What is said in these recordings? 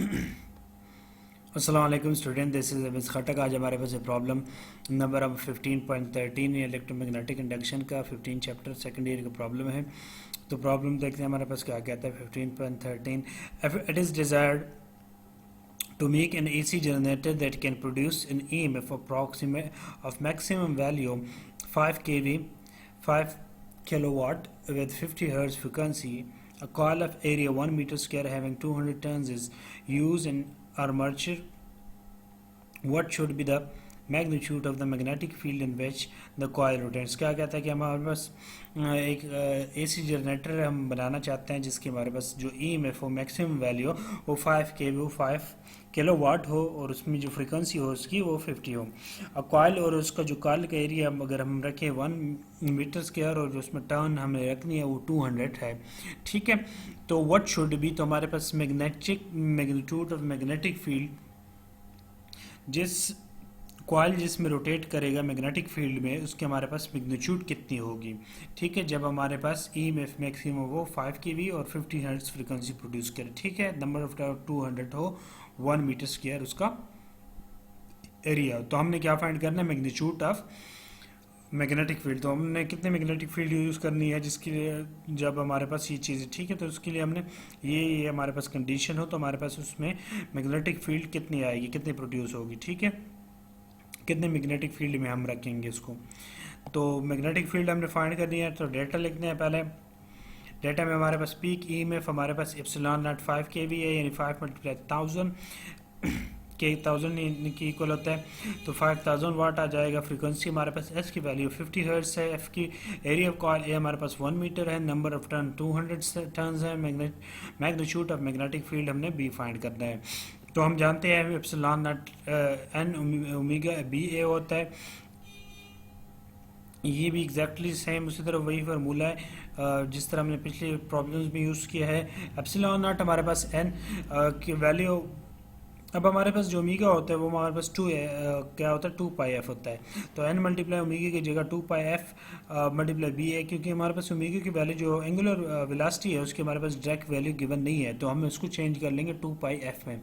अस्सलाम वालेकुम student, this is Abish खटक। आज हमारे पास प्रॉब्लम नंबर अब 15.13 इलेक्ट्रोमैग्नेटिक इंडक्शन का 15 चैप्टर सेकंड ईयर का प्रॉब्लम है। तो प्रॉब्लम देखते हैं हमारे पास क्या कहता है। 15.13 it is desired to make an AC generator that can produce an EMF of maximum value 5 kV, 5 kilowatt with 50 hertz frequency. A coil of area 1 meter square having 200 turns is used in armature. What should be the magnitude of the magnetic field in which the coil rotates? क्या कहता है कि हमारे पास एक AC generator हम बनाना चाहते हैं जिसकी हमारे पास जो EMF हो मैक्सिमम वैल्यू हो वो 5 kV हो, 5 किलोवाट हो और उसमें जो फ्रीक्वेंसी हो उसकी वो 50 हो। अब कॉइल और उसका जो कॉइल का एरिया अगर हम रखें 1 मीटर स्क्वायर और जो उसमें टर्न हमें रखनी है वो 200 है, ठीक है। तो व्हाट शुड बी, तो हमारे पास मैग्नीट्यूड ऑफ मैग्नेटिक फील्ड, जिस कॉइल जिसमें रोटेट करेगा मैग्नेटिक फील्ड में उसके हमारे पास मैग्नीट्यूड कितनी होगी, ठीक है। जब हमारे पास EMF मैक्सिमम वो 5 kV और 50 हर्ट्ज फ्रीक्वेंसी प्रोड्यूस करे, ठीक है। नंबर ऑफ 200 हो, 1 मीटर स्क्वायर उसका एरिया। तो हमने क्या फाइंड करना है, मैग्नीट्यूड ऑफ मैग्नेटिक फील्ड। तो हमने कितने मैग्नेटिक फील्ड यूज़ करनी है जिसके लिए जब हमारे पास ये चीज़, ठीक है, तो उसके लिए हमने ये हमारे पास कंडीशन हो तो हमारे पास उसमें मैग्नेटिक फील्ड कितनी आएगी, कितनी प्रोड्यूस होगी, ठीक है, कितने मैग्नेटिक फील्ड में हम रखेंगे इसको। तो मैग्नेटिक फील्ड हमने फाइंड करनी है, तो डेटा लिखते हैं पहले। डेटा में हमारे पास पीक EMF हमारे पास एप्सिलॉन नॉट 5 kV है, यानी 5 × 1000 के 1000 की इक्वल होता है, तो 5000 वाट आ जाएगा। फ्रीक्वेंसी हमारे पास S की वैल्यू 50 हर्ट्ज है, F की एरिया ऑफ कॉइल ए हमारे पास 1 मीटर है, नंबर ऑफ टर्न 200 टर्न्स है, मैग्नीट्यूड ऑफ मैग्नेटिक फील्ड हमने B फाइंड करना है। तो हम जानते हैं epsilon not N omega BA होता है, ये भी एग्जैक्टली सेम उसी तरह वही फार्मूला है जिस तरह हमने पिछले प्रॉब्लम्स में यूज़ किया है। एप्सिलॉन नॉट हमारे पास N की वैल्यू, अब हमारे पास जो ओमेगा होता है वो हमारे पास क्या होता है 2πf होता है। तो n मल्टीप्लाई ओमेगा की जगह 2πf मल्टीप्लाई बी है, क्योंकि हमारे पास ओमेगा की वैल्यू जो एंगुलर वेलोसिटी है उसकी हमारे पास डायरेक्ट वैल्यू गिवन नहीं है, तो हम उसको चेंज कर लेंगे 2πf में,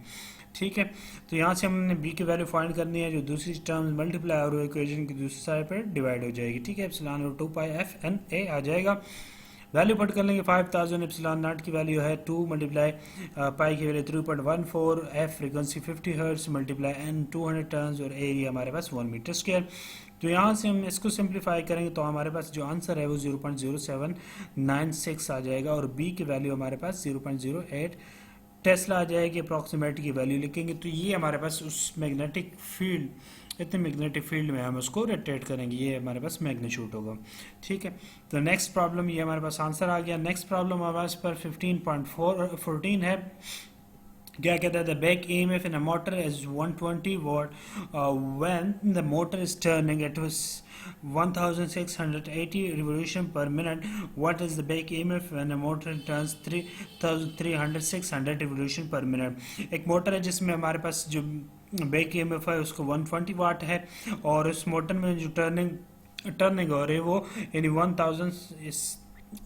ठीक है। तो यहाँ से हमने b की वैल्यू फाइंड करनी है, जो दूसरी टर्म मल्टीप्लाई और इक्वेशन की दूसरी साइड पर डिवाइड हो जाएगी, ठीक है। एप्सिलॉन और 2πf NA आ जाएगा। वैल्यू पुट कर लेंगे 5000, एप्सिलॉन नॉट की वैल्यू है 2 मल्टीप्लाई पाई की value 3.14, F frequency 50 hertz multiply N 200 turns और एरिया हमारे पास 1 मीटर स्क्वायर। तो यहाँ से हम इसको सिंप्लीफाई करेंगे तो हमारे पास जो आंसर है वो 0.0796 आ जाएगा और B की वैल्यू हमारे पास 0.08 टेस्ला आ जाएगी। अप्रॉक्सीमेट की वैल्यू लिखेंगे तो ये हमारे पास उस मैग्नेटिक फील्ड, इतने मैग्नेटिक फील्ड में हम उसको रोटेट करेंगे, ये हमारे पास मैग्नीट्यूड होगा, ठीक है। तो नेक्स्ट प्रॉब्लम, ये हमारे पास आंसर आ गया। नेक्स्ट प्रॉब्लम हमारे पास पर 15.14 है। क्या कहता है, the back EMF in a motor is 120 watt when the motor is turning at 1680 revolution per minute. What is the back EMF when a motor turns 3300 revolution per minute? एक motor है जिसमें हमारे पास जो बैक EMF है उसको 120 वाट है और उस मोटर में जो टर्निंग हो रही है वो यानी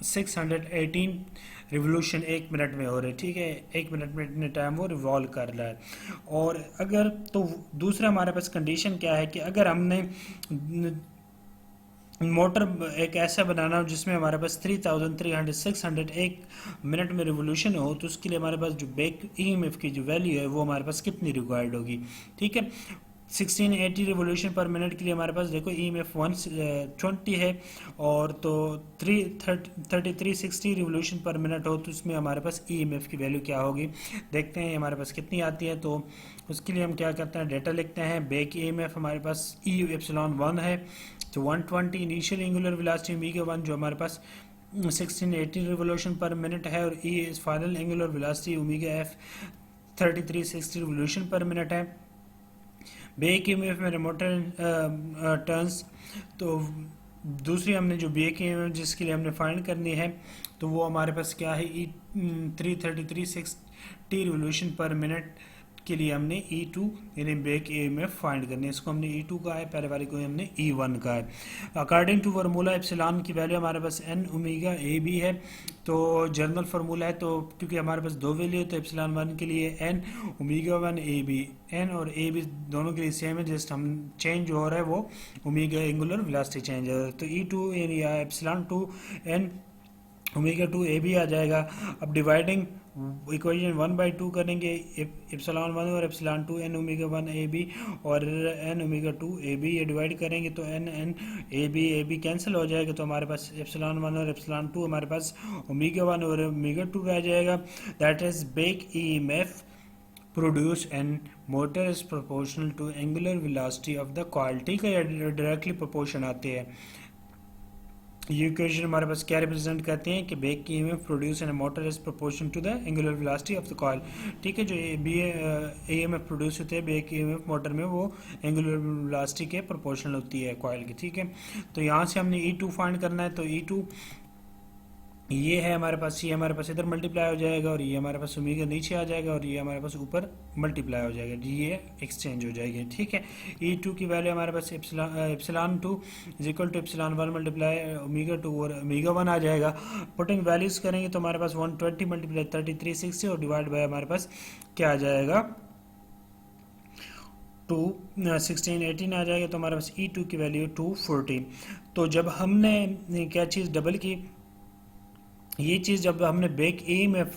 1618 रिवोल्यूशन 1 मिनट में हो रहे, ठीक है। 1 मिनट में इतने टाइम वो रिवॉल्व कर रहा है। और अगर तो दूसरा हमारे पास कंडीशन क्या है कि अगर हमने मोटर एक ऐसा बनाना हो जिसमें हमारे पास 600 एक मिनट में रिवोल्यूशन हो, तो उसके लिए हमारे पास जो बैक EMF की जो वैल्यू है वो हमारे पास कितनी रिक्वायर्ड होगी, ठीक है। 1680 रिवोल्यूशन पर मिनट के लिए हमारे पास देखो EMF 120 है और तो 3360 रिवोल्यूशन पर मिनट हो तो उसमें हमारे पास EMF की वैल्यू क्या होगी, देखते हैं हमारे पास कितनी आती है। तो उसके लिए हम क्या करते हैं, डेटा लिखते हैं। बैक EMF हमारे पास E एप्सिलॉन 1 है, तो 120 इनिशियल एंगुलर वेलोसिटी ओमेगा 1 जो हमारे पास 1680 रिवोल्यूशन पर मिनट है और E is final angular velocity omega F 3360 revolution per minute है। बैक EMF में मोटर टर्न्स, तो दूसरी हमने जो बैक EMF जिसके लिए हमने फाइंड करनी है तो वो हमारे पास क्या है, 33360 रिवोल्यूशन पर मिनट, के लिए हमने E2 यानी बेक EMF फाइंड करनी है। इसको हमने E2 का है, पहले वाले को हमने E1 का है। अकॉर्डिंग टू फार्मूला एप्सिलॉन की वैल्यू हमारे पास n ओमेगा ए बी है, तो जनरल फार्मूला है, तो क्योंकि हमारे पास दो वैल्यू है तो एप्सिलॉन 1 के लिए n omega 1 A B, n और ए बी दोनों के लिए सेम है, जस्ट हम चेंज हो रहा है वो ओमेगा एंगुलर वेलोसिटी चेंज है। तो E2 यानी epsilon 2 n omega 2 A B आ जाएगा। अब डिवाइडिंग इक्वेशन 1/2 करेंगे, एप्सिलॉन 1 और epsilon 2 n omega 1 A B और n ओमेगा 2 ए बी, ये डिवाइड करेंगे तो n ए बी कैंसिल हो जाएगा, तो हमारे पास एप्सिलॉन 1 और एप्सिलॉन 2 हमारे पास ओमेगा 1 और ओमेगा 2 रह जाएगा। That is back EMF produced and motor is proportional to angular velocity of the coil। ठीक है, डायरेक्टली प्रोपोर्शन आते हैं। ये इक्वेशन हमारे पास क्या रिप्रेजेंट करते हैं कि back EMF produce and motor is proportion to the angular velocity of the coil. ठीक है, जो EMF प्रोड्यूस होते हैं बेक EMF मोटर में, वो एंगुलर वेलोसिटी के प्रोपोर्शनल होती है कॉइल की। ठीक है, तो यहाँ से हमने E2 फाइंड करना है, तो E2 ये है हमारे पास, ये हमारे पास इधर मल्टीप्लाई हो जाएगा और ये हमारे पास ओमेगा नीचे आ जाएगा और ये हमारे पास ऊपर मल्टीप्लाई हो जाएगा, ये एक्सचेंज हो जाएगी। ठीक है, E2 की वैल्यू हमारे पास epsilon 2 is equal to epsilon 1 multiply omega 2 और ओमेगा 1 आ जाएगा। पुटिंग वैल्यूज करेंगे तो हमारे पास 120 मल्टीप्लाई 3360 और डिवाइड बाय हमारे पास क्या आ जाएगा 1618 आ जाएगा, तो हमारे पास E2 की वैल्यू 240। तो जब हमने क्या चीज़ डबल की, ये चीज़ जब हमने बेक EMF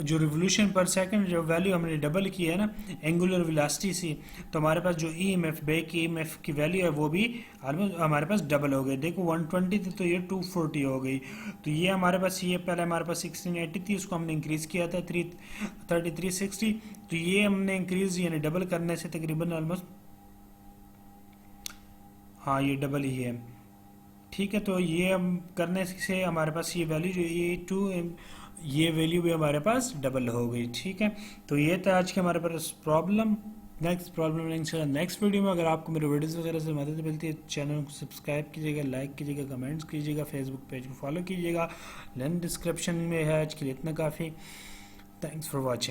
जो रिवोल्यूशन पर सेकंड जो वैल्यू हमने डबल की है ना एंगुलर वेलोसिटी से, तो हमारे पास जो EMF बेक EMF की वैल्यू है वो भी ऑलमोस्ट हमारे पास डबल हो गई। देखो 120 थी तो ये 240 हो गई। तो ये हमारे पास, ये पहले हमारे पास 1680 थी, उसको हमने इंक्रीज़ किया था 3360, तो ये हमने इंक्रीज यानी डबल करने से तकरीबन ऑलमोस्ट, हाँ ये डबल ही है। ठीक है, तो ये हम करने से हमारे पास ये वैल्यू जो ये वैल्यू भी हमारे पास डबल हो गई। ठीक है, तो ये था आज के हमारे पास problem. Next problem next video में। अगर आपको मेरे वीडियोस वगैरह से मदद मिलती है, चैनल को सब्सक्राइब कीजिएगा, लाइक कीजिएगा, कमेंट्स कीजिएगा, फेसबुक पेज को फॉलो कीजिएगा, लिंक डिस्क्रिप्शन में है। आज के लिए इतना काफ़ी। Thanks for watching.